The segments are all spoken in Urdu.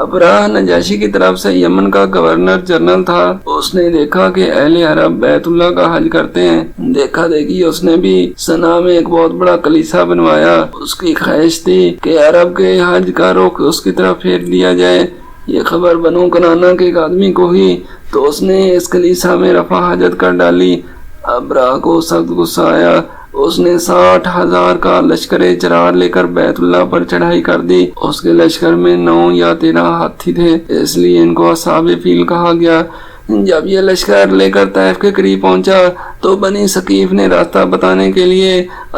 ابراہ نجاشی کی طرف سے یمن کا گورنر جنرل تھا۔ اس نے دیکھا کہ اہل عرب بیت اللہ کا حج کرتے ہیں۔ دیکھا دیکھی اس نے بھی صنعاء میں ایک بہت بڑا کلیسا بنوایا۔ اس کی خواہش تھی کہ عرب کے حج کا رخ اس کی طرف پھیر دیا جائے۔ یہ خبر بنو کنانہ کے ایک آدمی کو ہوئی تو اس نے اس کلیسا میں رفع حاجت کر ڈالی۔ ابراہ کو سخت غصہ آیا۔ اس نے 60,000 کا لشکر چرار لے کر بیت اللہ پر چڑھائی کر دی۔ اس کے لشکر میں 9 یا 13 ہاتھی تھے، اس لیے ان کو اصحاب فیل کہا گیا۔ جب یہ لشکر لے کر طائف کے قریب پہنچا تو بنی ثقیف نے راستہ بتانے کے لیے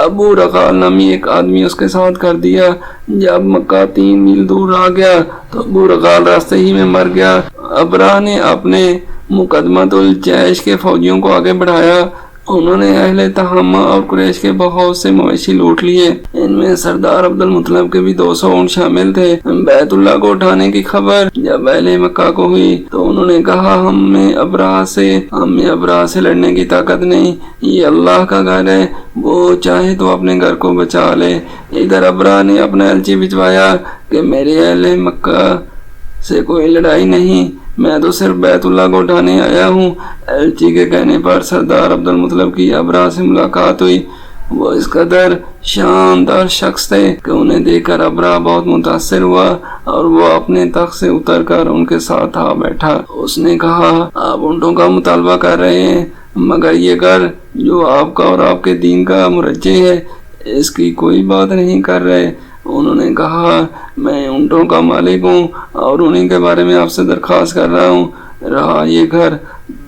ابو رغال نامی ایک آدمی اس کے ساتھ کر دیا۔ جب مکہ 3 میل دور آ گیا تو ابو رغال راستے ہی میں مر گیا۔ ابراہ نے اپنے مقدمۃ الجیش کے فوجیوں کو آگے بڑھایا۔ انہوں نے اہل تہامہ اور قریش کے بہت سے مویشی لوٹ لیے۔ ان میں سردار عبد المطلب کے بھی 200 اونٹ شامل تھے۔ بیت اللہ کو اٹھانے کی خبر جب اہل مکہ کو ہوئی تو انہوں نے کہا ہمیں ابراہ سے لڑنے کی طاقت نہیں، یہ اللہ کا گھر ہے، وہ چاہے تو اپنے گھر کو بچا لے۔ ادھر ابراہ نے اپنا الچی بھجوایا کہ میرے اہل مکہ سے کوئی لڑائی نہیں، میں تو صرف بیت اللہ کو اٹھانے آیا ہوں۔ الچی کے کہنے پر سردار عبد المطلب کی ابراہ سے ملاقات ہوئی۔ وہ اس قدر شاندار شخص تھے کہ انہیں دیکھ کر ابراہ بہت متاثر ہوا اور وہ اپنے تخت سے اتر کر ان کے ساتھ آ بیٹھا۔ اس نے کہا آپ اونٹوں کا مطالبہ کر رہے ہیں، مگر یہ گھر جو آپ کا اور آپ کے دین کا مرجع ہے اس کی کوئی بات نہیں کر رہے۔ انہوں نے کہا میں اونٹوں کا مالک ہوں اور انہیں کے بارے میں آپ سے درخواست کر رہا ہوں۔ رہا یہ گھر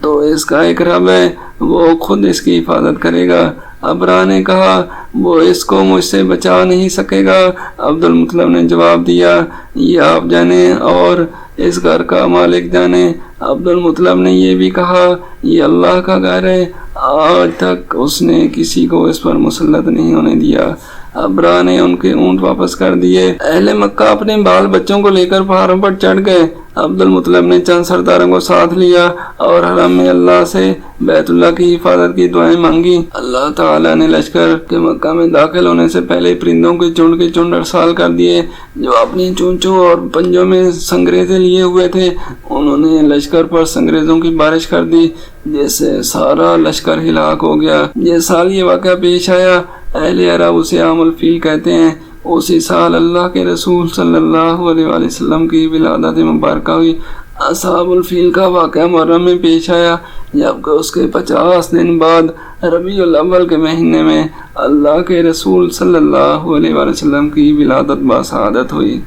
تو اس کا ایک رب ہے، وہ خود اس کی حفاظت کرے گا۔ ابراہ نے کہا وہ اس کو مجھ سے بچا نہیں سکے گا۔ عبد المطلب نے جواب دیا یہ آپ جانیں اور اس گھر کا مالک جانے۔ عبد المطلب نے یہ بھی کہا یہ اللہ کا گھر ہے، آج تک اس نے کسی کو اس پر مسلط نہیں ہونے دیا۔ ابراہ نے ان کے اونٹ واپس کر دیے۔ اہل مکہ اپنے بال بچوں کو لے کر پہاڑوں پر چڑھ گئے۔ عبد المطلب نے چند سرداروں کو ساتھ لیا اور حرم میں اللہ سے بیت اللہ کی حفاظت کی دعائیں مانگی۔ اللہ تعالیٰ نے لشکر کے مکہ میں داخل ہونے سے پہلے پرندوں کے چنڈ ارسال کر دیے جو اپنی چونچوں اور پنجوں میں سنگریزیں لیے ہوئے تھے۔ انہوں نے لشکر پر سنگریزوں کی بارش کر دی جس سے سارا لشکر ہلاک ہو گیا۔ جس سال یہ واقعہ پیش آیا اہل عرب اسے عام الفیل کہتے ہیں۔ اسی سال اللہ کے رسول صلی اللہ علیہ وآلہ وسلم کی ولادت مبارکہ ہوئی۔ اصحاب الفیل کا واقعہ محرم میں پیش آیا جبکہ اس کے 50 دن بعد ربیع الاول کے مہینے میں اللہ کے رسول صلی اللہ علیہ وآلہ وسلم کی ولادت باسعادت ہوئی۔